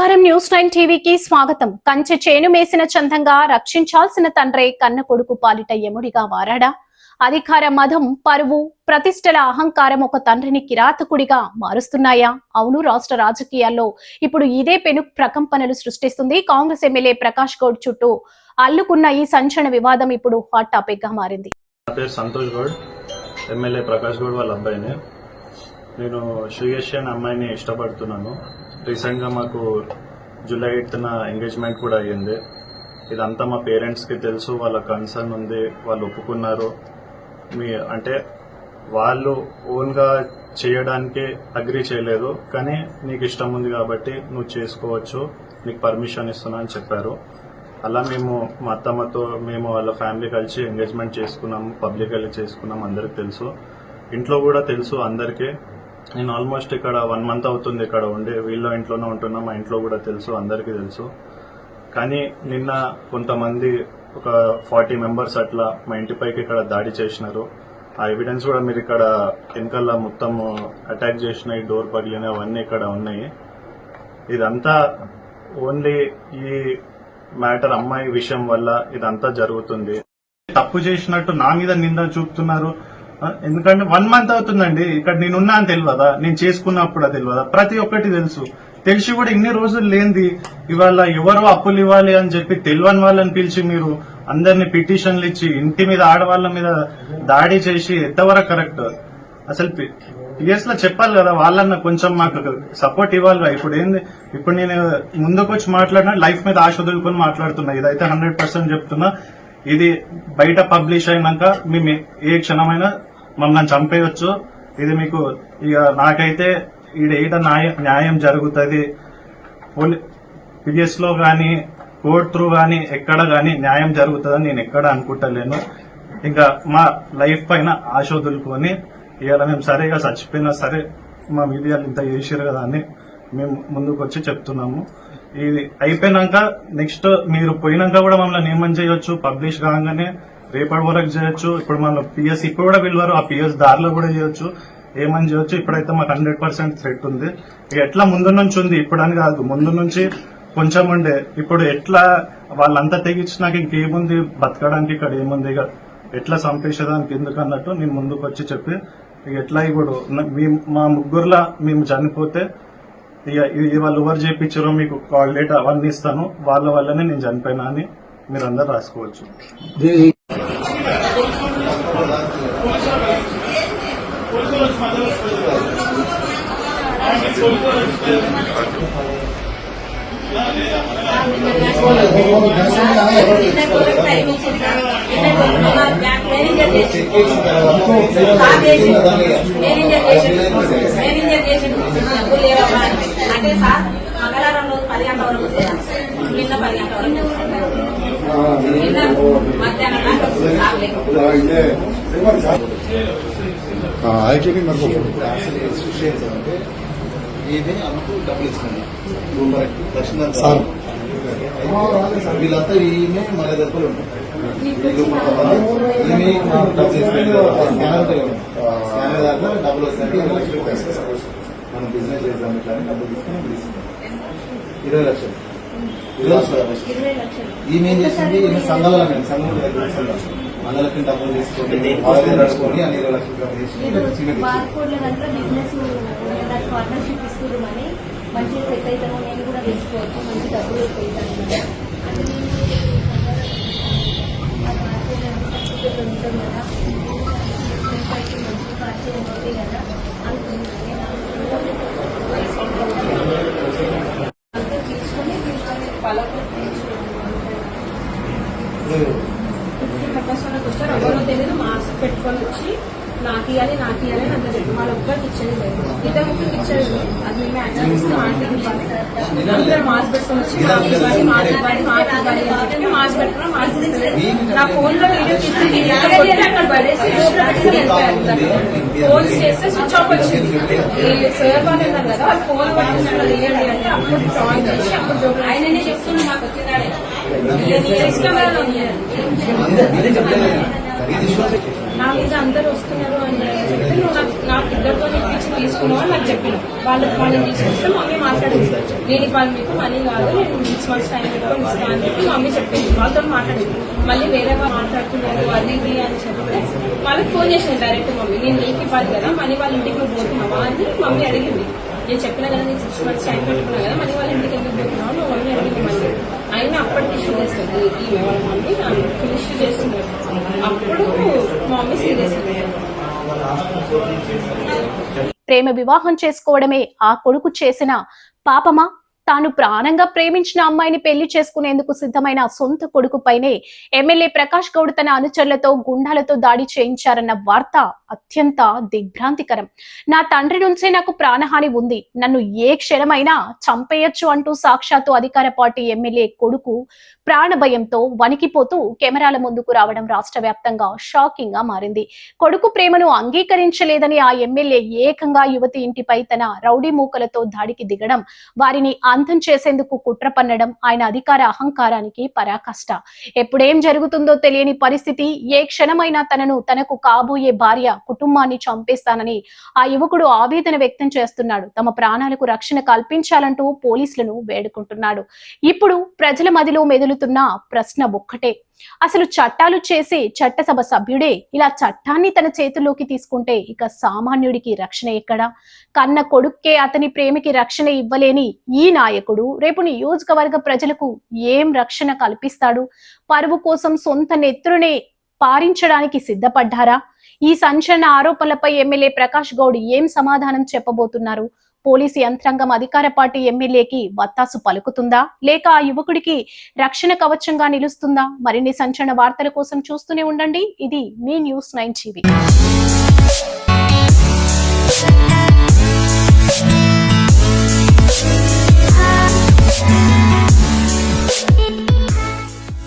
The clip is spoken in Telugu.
నమస్కారం న్యూస్ 9 టీవీకి స్వాగతం. కంచె చేను మేసిన చందంగా రక్షించాల్సిన తండ్రే కన్న కొడుకు పాలిట యముడిగా మారాడా? అధికార మదం, పరువు, ప్రతిష్టల అహంకారం ఒక తండ్రిని కిరాతకుడిగా మారుస్తున్నాయా? అవును, రాష్ట్ర రాజకీయాల్లో ఇప్పుడు ఇదే పెను ప్రకంపనలు సృష్టిస్తుంది. కాంగ్రెస్ ఎమ్మెల్యే ప్రకాష్ గౌడ్ చుట్టూ అల్లుకున్న ఈ సంచలన వివాదం ఇప్పుడు హాట్ టాపిక్ గా మారింది. సంతోష్ గౌడ్, ఎమ్మెల్యే ప్రకాష్ గౌడ్ వాళ్ళ అబ్బాయిని. నేను శ్రీయశ్రీ అనే అమ్మాయిని ఇష్టపడుతున్నాను. రీసెంట్ గా మాకు జూలై 8న ఎంగేజ్మెంట్ కూడా అయ్యింది. ఇదంతా మా పేరెంట్స్ కి తెలుసు, వాళ్ళ కన్సర్న్ ఉంది, వాళ్ళు ఒప్పుకున్నారు. అంటే వాళ్ళు ఓన్ గా చేయడానికి అగ్రీ చేయలేదు, కానీ నీకు ఇష్టం ఉంది కాబట్టి నువ్వు చేసుకోవచ్చు, నీకు పర్మిషన్ ఇస్తున్నా అని చెప్పారు. అలా మేము మా అత్తమ్మతో మేము వాళ్ళ ఫ్యామిలీ కలిసి ఎంగేజ్మెంట్ చేసుకున్నాము, పబ్లికల్లీ చేసుకున్నాం, అందరికి తెలుసు, ఇంట్లో కూడా తెలుసు అందరికీ. నేను ఆల్మోస్ట్ ఇక్కడ 1 మంత్ అవుతుంది ఇక్కడ ఉండి, వీళ్ళ ఇంట్లోనే ఉంటున్నా, మా ఇంట్లో కూడా తెలుసు, అందరికీ తెలుసు. కానీ నిన్న కొంతమంది ఒక 40 మెంబర్స్ అట్లా మా ఇంటిపైకి ఇక్కడ దాడి చేసినారు. ఆ ఎవిడెన్స్ కూడా మీరు ఇక్కడ వెనకాల మొత్తం అటాక్ చేసిన ఈ డోర్ పగిలిన అవన్నీ ఇక్కడ ఉన్నాయి. ఇదంతా ఓన్లీ ఈ మ్యాటర్ అమ్మాయి విషయం వల్ల ఇదంతా జరుగుతుంది. తప్పు చేసినట్టు నా మీద నింద చూపుతున్నారు. ఎందుకంటే 1 మంత్ అవుతుందండి ఇక్కడ నేనున్నా అని తెలియదా, నేను చేసుకున్నప్పుడు తెలియదా, ప్రతి ఒక్కటి తెలుసు. తెలిసి కూడా ఇన్ని రోజులు లేనిది ఇవాళ ఎవరో అప్పులు ఇవ్వాలి అని చెప్పి తెలియని వాళ్ళని పిలిచి మీరు అందరినీ పిటిషన్లు ఇచ్చి ఇంటి మీద ఆడవాళ్ల మీద దాడి చేసి ఎంతవరకు కరెక్ట్? అసలు పిఎస్ లో చెప్పాలి కదా, వాళ్ళన్న కొంచెం మాకు సపోర్ట్ ఇవ్వాలి. ఇప్పుడు నేను ముందుకు వచ్చి మాట్లాడినా లైఫ్ మీద ఆశ వదులుకొని మాట్లాడుతున్నా. ఇదైతే 100% చెప్తున్నా. ఇది బయట పబ్లిష్ అయినాక మేము ఏ క్షణమైనా మమ్మల్ని చంపేయచ్చు. ఇది మీకు ఇక నాకైతే ఈడ న్యాయం జరుగుతుంది. పిఎస్ లో గానీ కోర్టు త్రూ గానీ ఎక్కడ గానీ న్యాయం జరుగుతుందని నేను ఎక్కడ అనుకుంటలేను. ఇంకా మా లైఫ్ పైన ఆశ వదులుకొని ఇవాళ మేము సరేగా చచ్చిపోయినా సరే మా మీడియాలు ఇంత చేసారు కదా అని మేము ముందుకు వచ్చి చెప్తున్నాము. ఇది అయిపోయినాక నెక్స్ట్ మీరు పోయినాక కూడా మమ్మల్ని ఏమని చేయొచ్చు, పబ్లిష్ కాగానే రేపటి వరకు చేయొచ్చు. ఇప్పుడు మన పిఎస్ ఇప్పుడు కూడా పిలవరు, ఆ పిఎస్ దారిలో కూడా చేయొచ్చు, ఏమని చేయొచ్చు. ఇప్పుడైతే మాకు 100% థ్రెట్ ఉంది. ఇక ఎట్లా ముందు నుంచి ఉంది, ఇప్పుడు అని కాదు, ముందు నుంచి కొంచెం ఉండే. ఇప్పుడు ఎట్లా వాళ్ళంతా తెగించినాక ఇంకేముంది, బతకడానికి ఇక్కడ ఏముంది, ఇక ఎట్లా చంపేసేదానికి ఎందుకు అన్నట్టు నేను ముందుకు వచ్చి చెప్పి ఇక ఎట్లా ఇప్పుడు మా ముగ్గురులా మేము చనిపోతే ఇక వాళ్ళు ఎవరు చేయించారో మీకు కాల్ డేట్ అవన్నీ ఇస్తాను, వాళ్ళ వల్లనే నేను చనిపోయినా అని మీరు అందరు రాసుకోవచ్చు. అంటే సార్ మంగళవారం రోజు 10 గంటల వరకు నిన్న 10 గంటల వరకు నిన్న మధ్యాహ్నం డబ్బులు ఇచ్చింది వీళ్ళంతా ఈమె మన దగ్గర ఉంటాయి. ఈమె స్కానర్ దాకా డబ్బులు వస్తాయి. మనం బిజినెస్ చేద్దాం ఇట్లా డబ్బులు తీసుకుని తీసుకుంటాం. 20 లక్షలు ఈమె ఏం చేసింది, ఈమె సంఘాల సంఘం దగ్గర మండలకి డబ్బులు తీసుకొని నడుచుకొని అన్ని 20 లక్షలు డబ్బులు మంచిగా సెట్ అవుతాను, నేను కూడా తీసుకోవచ్చు, మంచి డబ్బులు అవుతాను కదా, మంచి పరిచయం అవుతాయి కదా తీసుకొని పలకు వస్తారు. ఎవరో తెలియదు, మాస్క్ పెట్టుకొని వచ్చి నాకు ఇవ్వాలి అని అందరూ వాళ్ళ ఒక్కరికి ఇచ్చేది లేదు, ఇద్దరు ముగ్గురికి ఇచ్చేది లేదు. అది మేము యాక్షన్ ఇస్తే ఆంటీకి అందరూ మాస్క్ పెట్టుకొని వచ్చి మాస్క్ పెట్టుకున్నా మాస్క్ ఇస్తలేదు. నా ఫోన్ లో వీడియో తీసి అక్కడ పడేసి ఫోన్ చేస్తే స్విచ్ ఆఫ్ వచ్చింది. సార్ వాళ్ళు ఉన్నారు కదా, వాళ్ళు ఫోన్ పట్టుకున్న లేయండి అంటే అప్పుడు జాయిన్ చేసి అప్పుడు ఆయననే చెప్తున్నా నాకు వచ్చిందాడే నా మీద అందరు వస్తున్నారు అని చెప్తే నువ్వు నా నాకు ఇద్దరితో ఇప్పించి తీసుకున్నావు నాకు చెప్పిన వాళ్ళని తీసుకొస్తే మమ్మీ మాట్లాడింది. నేను ఇవాళ మీకు మనీ కాదు, నేను 6 months టైం పెట్టుకొని ఇస్తాను అని చెప్పి మమ్మీ చెప్పింది. వాళ్ళతో మాట్లాడింది. మళ్ళీ వేరే వాళ్ళు మాట్లాడుతున్నారు అది ఇది అని చెప్తే వాళ్ళకి ఫోన్ చేసింది డైరెక్ట్ మమ్మీ. నేను నీకు ఇవ్వాలి కదా మనీ వాళ్ళ ఇంటికి నువ్వు పోతున్నావా అని మమ్మీ అడిగింది. నేను చెప్పినా కదా నేను 6 months టైం పెట్టుకున్నా కదా మనీ వాళ్ళ ఇంటికి ఎందుకు పోతున్నావు నువ్వు మమ్మీ అడిగింది. మళ్ళీ అయినా అప్పటికి ఇష్యూ చేస్తుంది ఈ వాళ్ళ మమ్మీ ఫినిష్ చేస్తున్నారు. అప్పుడు మా మమ్మీ సీరియస్. ప్రేమ వివాహం చేసుకోవడమే ఆ కొడుకు చేసిన పాపమా? తాను ప్రాణంగా ప్రేమించిన అమ్మాయిని పెళ్లి చేసుకునేందుకు సిద్ధమైన సొంత కొడుకుపైనే ఎమ్మెల్యే ప్రకాష్ గౌడ్ తన అనుచరులతో గుండాలతో దాడి చేయించారన్న వార్త అత్యంత దిగ్భ్రాంతికరం. నా తండ్రి నుంచే నాకు ప్రాణహాని ఉంది, నన్ను ఏ క్షణమైనా చంపేయొచ్చు అంటూ సాక్షాత్తు అధికార పార్టీ ఎమ్మెల్యే కొడుకు ప్రాణ భయంతో వణికిపోతూ కెమెరాల ముందుకు రావడం రాష్ట్ర వ్యాప్తంగా షాకింగ్ గా మారింది. కొడుకు ప్రేమను అంగీకరించలేదని ఆ ఎమ్మెల్యే ఏకంగా యువతి ఇంటిపై తన రౌడీ మూకలతో దాడికి దిగడం, వారిని అంతం చేసేందుకు కుట్ర పన్నడం ఆయన అధికార అహంకారానికి పరాకాష్ట. ఎప్పుడేం జరుగుతుందో తెలియని పరిస్థితి. ఏ క్షణమైనా తనకు కాబోయే భార్య కుటుంబాన్ని చంపేస్తానని ఆ యువకుడు ఆవేదన వ్యక్తం చేస్తున్నాడు. తమ ప్రాణాలకు రక్షణ కల్పించాలంటూ పోలీసులను వేడుకుంటున్నాడు. ఇప్పుడు ప్రజల మదిలో మెదులుతున్న ప్రశ్న ఒక్కటే, అసలు చట్టాలు చేసే చట్టసభ సభ్యుడే ఇలా చట్టాన్ని తన చేతుల్లోకి తీసుకుంటే ఇక సామాన్యుడికి రక్షణ ఎక్కడా? కన్న కొడుక్కే అతని ప్రేమకి రక్షణ ఇవ్వలేని ఈ నాయకుడు రేపు నియోజకవర్గ ప్రజలకు ఏం రక్షణ కల్పిస్తాడు? పరువు కోసం సొంత నెత్తురునే పారించడానికి సిద్ధపడ్డారా? ఈ సంచలన ఆరోపణలపై ఎమ్మెల్యే ప్రకాష్ గౌడ్ ఏం సమాధానం చెప్పబోతున్నారు? పోలీసు యంత్రాంగం అధికార పార్టీ ఎమ్మెల్యేకి వత్తాసు పలుకుతుందా, లేక ఆ యువకుడికి రక్షణ కవచంగా నిలుస్తుందా? మరిన్ని సంచలన వార్తల కోసం చూస్తూనే ఉండండి. ఇది మీ న్యూస్ 9 టీవీ.